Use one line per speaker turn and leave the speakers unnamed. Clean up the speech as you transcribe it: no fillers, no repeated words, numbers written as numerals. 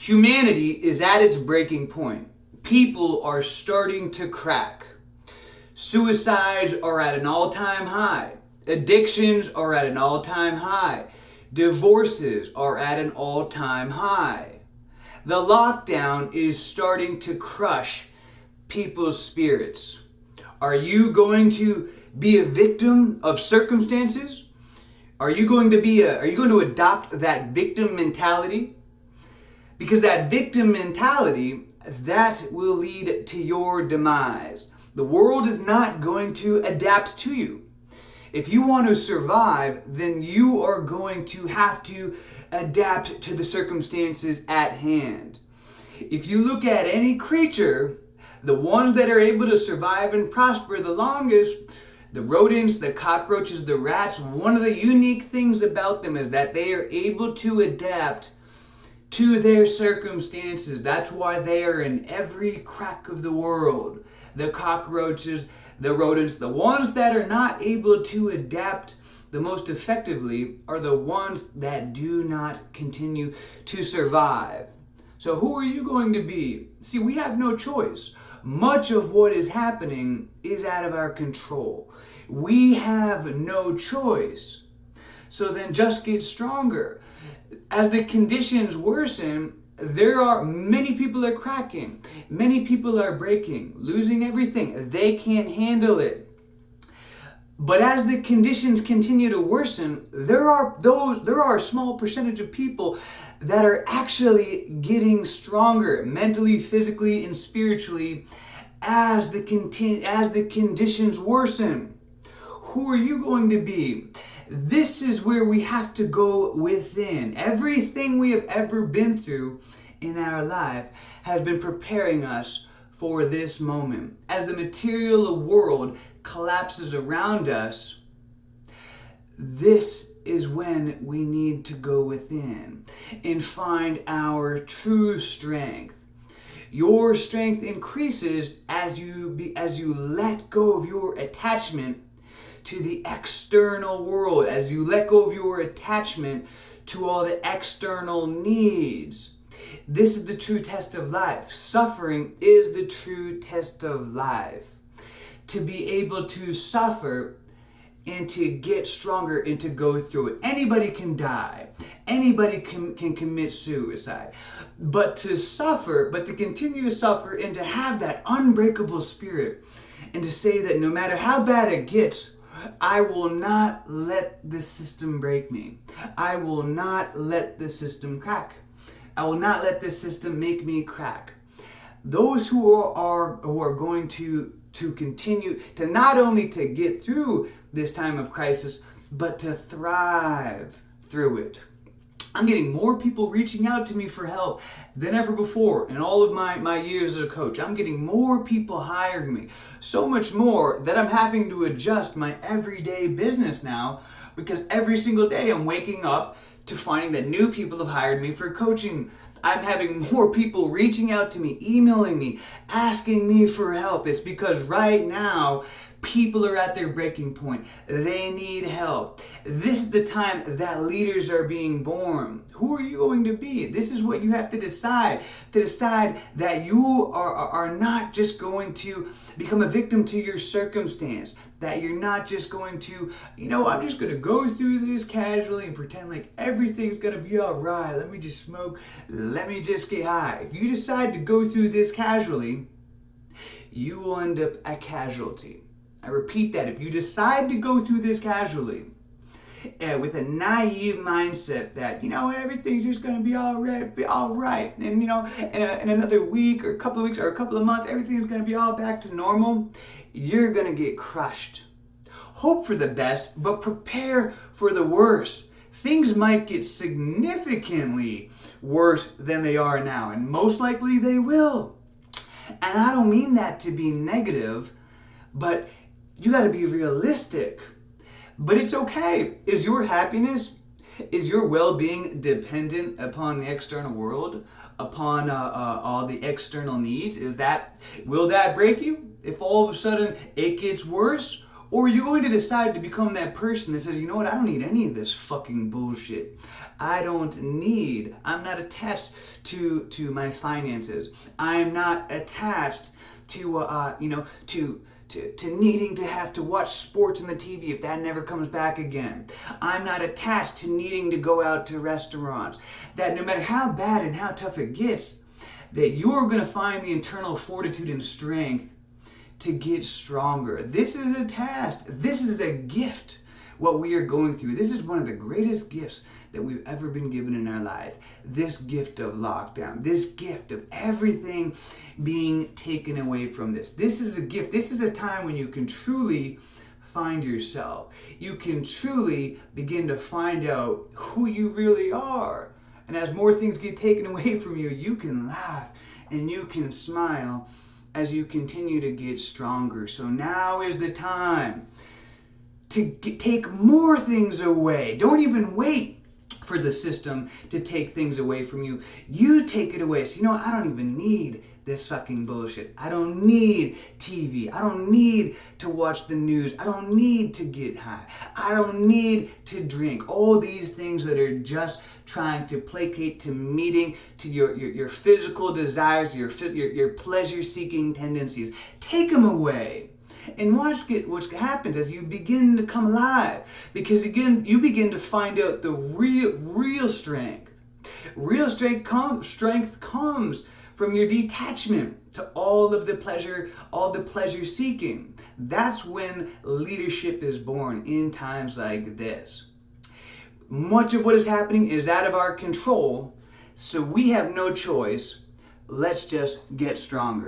Humanity is at its breaking point. People are starting to crack. Suicides are at an all-time high. Addictions are at an all-time high. Divorces are at an all-time high. The lockdown is starting to crush people's spirits. Are you going to be a victim of circumstances? Are you going to adopt that victim mentality? Because that victim mentality, that will lead to your demise. The world is not going to adapt to you. If you want to survive, then you are going to have to adapt to the circumstances at hand. If you look at any creature, the ones that are able to survive and prosper the longest, the rodents, the cockroaches, the rats, one of the unique things about them is that they are able to adapt to their circumstances. That's why they are in every crack of the world. The cockroaches, the rodents, the ones that are not able to adapt the most effectively are the ones that do not continue to survive. So who are you going to be? See, we have no choice. Much of what is happening is out of our control. We have no choice. So then just get stronger. As the conditions worsen, many people are cracking. Many people are breaking, losing everything. They can't handle it. But as the conditions continue to worsen, there are a small percentage of people that are actually getting stronger mentally, physically, and spiritually as the conditions worsen. Who are you going to be? This is where we have to go within. Everything we have ever been through in our life has been preparing us for this moment. As the material world collapses around us, this is when we need to go within and find our true strength. Your strength increases as you let go of your attachment to the external world, as you let go of your attachment to all the external needs. This is the true test of life. Suffering is the true test of life. To be able to suffer and to get stronger and to go through it. Anybody can die. Anybody can commit suicide. But to continue to suffer and to have that unbreakable spirit and to say that no matter how bad it gets, I will not let the system break me. I will not let the system crack. I will not let the system make me crack. Those who are going to continue to not only to get through this time of crisis, but to thrive through it. I'm getting more people reaching out to me for help than ever before in all of my years as a coach. I'm getting more people hiring me. So much more that I'm having to adjust my everyday business now, because every single day I'm waking up to finding that new people have hired me for coaching. I'm having more people reaching out to me, emailing me, asking me for help. It's because right now, people are at their breaking point. They need help. This is the time that leaders are being born. Who are you going to be? This is what you have to decide. To decide that you are not just going to become a victim to your circumstance. That you're not just going to, I'm just going to go through this casually and pretend like everything's going to be all right. Let me just smoke. Let me just get high. If you decide to go through this casually, you will end up a casualty. I repeat that. If you decide to go through this casually with a naive mindset that, everything's just going to be all right. And, in another week or a couple of weeks or a couple of months, everything's going to be all back to normal, you're going to get crushed. Hope for the best, but prepare for the worst. Things might get significantly worse than they are now, and most likely they will. And I don't mean that to be negative, but you got to be realistic. But it's okay. Is your happiness, is your well-being dependent upon the external world, upon all the external needs? Will that break you if all of a sudden it gets worse? Or you're going to decide to become that person that says, you know what, I don't need any of this fucking bullshit. I'm not attached to my finances. I'm not attached to needing to have to watch sports on the TV if that never comes back again. I'm not attached to needing to go out to restaurants. That no matter how bad and how tough it gets, that you're going to find the internal fortitude and strength to get stronger. This is a task. This is a gift, what we are going through. This is one of the greatest gifts that we've ever been given in our life. This gift of lockdown. This gift of everything being taken away from this. This is a gift. This is a time when you can truly find yourself. You can truly begin to find out who you really are. And as more things get taken away from you, you can laugh and you can smile as you continue to get stronger. So now is the time to take more things away. Don't even wait for the system to take things away from you. You take it away. So, I don't even need this fucking bullshit. I don't need TV. I don't need to watch the news. I don't need to get high. I don't need to drink. All these things that are just trying to placate to meeting to your physical desires, your pleasure-seeking tendencies. Take them away. And watch what happens as you begin to come alive. Because again, you begin to find out the real strength. Real strength comes from your detachment to all the pleasure seeking. That's when leadership is born in times like this. Much of what is happening is out of our control, so we have no choice. Let's just get stronger.